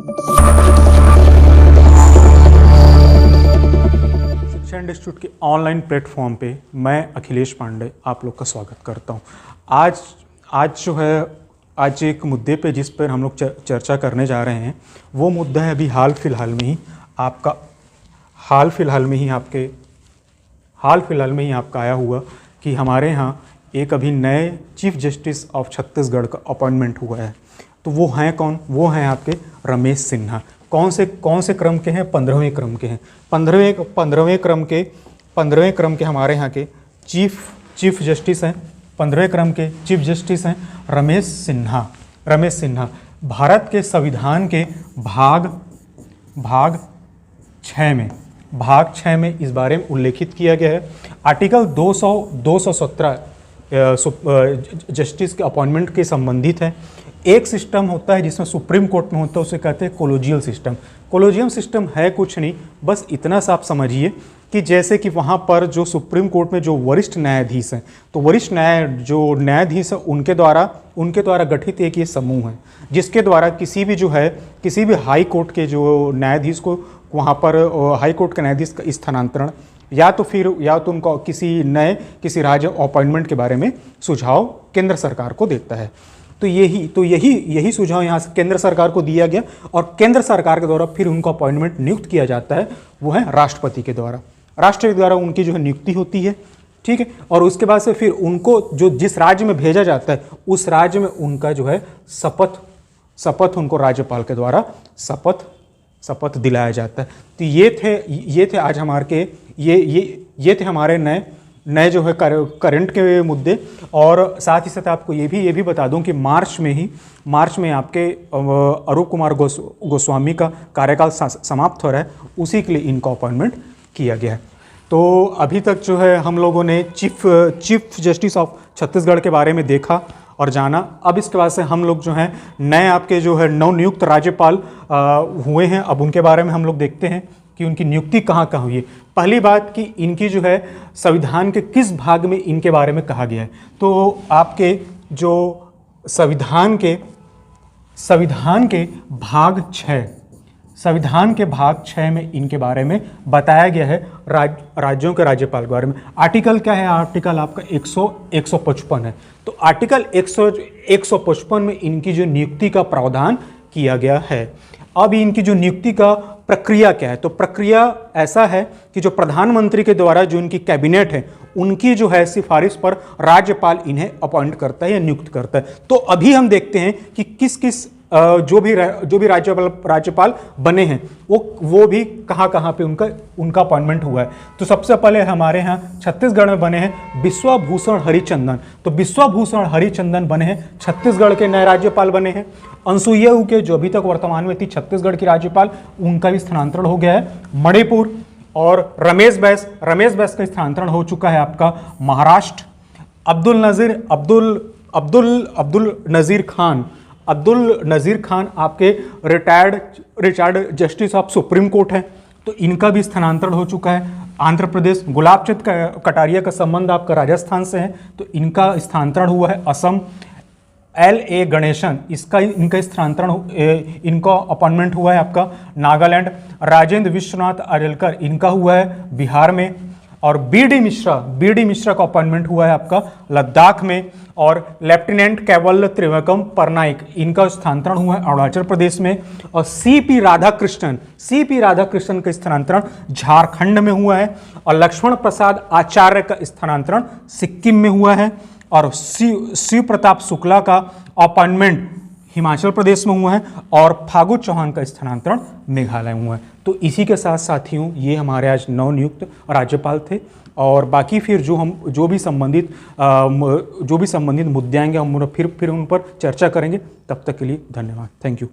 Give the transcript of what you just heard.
शिक्षा इंस्टीट्यूट के online platform पे मैं अखिलेश पांडे आप लोग का स्वागत करता हूँ। आज एक मुद्दे पे जिस पर हम लोग चर्चा करने जा रहे हैं वो मुद्दा है अभी हाल फिलहाल में ही आपका आया हुआ कि हमारे यहाँ एक अभी नए चीफ जस्टिस ऑफ छत्तीसगढ़ का अपॉइंटमेंट हुआ है। तो वो हैं कौन? वो हैं आपके रमेश सिन्हा। कौन से क्रम के हैं? 15वें क्रम के हैं। 15वें क्रम के हमारे यहाँ के चीफ जस्टिस हैं। 15वें क्रम के चीफ जस्टिस हैं रमेश सिन्हा। भारत के संविधान के भाग 6 में इस बारे में उल्लेखित किया गया है। आर्टिकल 217 जस्टिस के अपॉइंटमेंट के संबंधित है। एक सिस्टम होता है जिसमें सुप्रीम कोर्ट में होता है, उसे कहते हैं कोलोजियल सिस्टम। कोलोजियम सिस्टम है कुछ नहीं, बस इतना सा आप समझिए कि जैसे कि वहाँ पर जो सुप्रीम कोर्ट में जो वरिष्ठ न्यायाधीश हैं, तो वरिष्ठ न्यायाधीश हैं उनके द्वारा गठित एक ये समूह है जिसके द्वारा किसी भी हाई कोर्ट के जो न्यायाधीश को वहाँ पर हाई कोर्ट के न्यायाधीश का स्थानांतरण या तो उनको किसी राज्य अपॉइंटमेंट के बारे में सुझाव केंद्र सरकार को देता है। तो यही सुझाव यहाँ से केंद्र सरकार को दिया गया और केंद्र सरकार के द्वारा फिर उनको अपॉइंटमेंट नियुक्त किया जाता है। वो है राष्ट्रपति के द्वारा उनकी जो है नियुक्ति होती है, ठीक है। और उसके बाद से फिर उनको जो जिस राज्य में भेजा जाता है उस राज्य में उनका जो है शपथ उनको राज्यपाल के द्वारा शपथ दिलाया जाता है। तो ये थे आज ये थे हमारे नए जो है करंट के मुद्दे। और साथ ही साथ आपको ये भी बता दूं कि मार्च में आपके अरूप कुमार गोस्वामी का कार्यकाल समाप्त हो रहा है, उसी के लिए इनका अपॉइंटमेंट किया गया है। तो अभी तक जो है हम लोगों ने चीफ जस्टिस ऑफ छत्तीसगढ़ के बारे में देखा और जाना। अब इसके बाद से हम लोग जो है नए आपके जो है नवनियुक्त राज्यपाल हुए हैं, अब उनके बारे में हम लोग देखते हैं कि उनकी नियुक्ति कहाँ हुई है। पहली बात कि इनकी जो है संविधान के किस भाग में इनके बारे में कहा गया है। तो आपके जो संविधान के भाग 6 में इनके बारे में बताया गया है राज्यों के राज्यपाल के बारे में। आर्टिकल क्या है? आर्टिकल आपका 155 है। तो आर्टिकल 155 में इनकी जो नियुक्ति का प्रावधान किया गया है। अब इनकी जो नियुक्ति का प्रक्रिया क्या है? तो प्रक्रिया ऐसा है कि जो प्रधानमंत्री के द्वारा जो इनकी कैबिनेट है उनकी जो है सिफारिश पर राज्यपाल इन्हें अपॉइंट करता है या नियुक्त करता है। तो अभी हम देखते हैं कि किस जो भी राज्यपाल बने हैं वो भी कहाँ पे उनका अपॉइंटमेंट हुआ है। तो सबसे पहले हमारे यहाँ छत्तीसगढ़ में बने हैं विश्वभूषण हरिचंदन। तो विश्वभूषण हरिचंदन बने हैं, छत्तीसगढ़ के नए राज्यपाल बने हैं। अनसुईया उइके जो अभी तक वर्तमान में थी छत्तीसगढ़ की राज्यपाल, उनका भी स्थानांतरण हो गया है मणिपुर। और रमेश बैस का स्थानांतरण हो चुका है आपका महाराष्ट्र। अब्दुल नज़ीर खान आपके retired justice of supreme court हैं, तो इनका भी स्थानांतरण हो चुका है। आंध्र प्रदेश गुलाबचंद कटारिया का संबंध आपका राजस्थान से है, तो इनका स्थानांतरण हुआ है। असम LA गणेशन इनका स्थानांतरण इनका अपॉइंटमेंट हुआ है आपका नागालैंड। राजेंद्र विश्वनाथ अरेलकर इनका हुआ है बिहार में। और BD मिश्रा का अपॉइंटमेंट हुआ है आपका लद्दाख में। और लेफ्टिनेंट कैवल त्रिविक्रम परनाइक इनका स्थानांतरण हुआ है अरुणाचल प्रदेश में। और CP राधाकृष्णन का स्थानांतरण झारखंड में हुआ है। और लक्ष्मण प्रसाद आचार्य का स्थानांतरण सिक्किम में हुआ है। और शिव प्रताप शुक्ला का अपॉइंटमेंट हिमाचल प्रदेश में हुआ है। और फागु चौहान का स्थानांतरण मेघालय में हुआ है। तो इसी के साथ साथियों ये हमारे आज नवनियुक्त राज्यपाल थे। और बाकी फिर जो भी संबंधित मुद्दे आएंगे हम फिर उन पर चर्चा करेंगे। तब तक के लिए धन्यवाद। Thank you.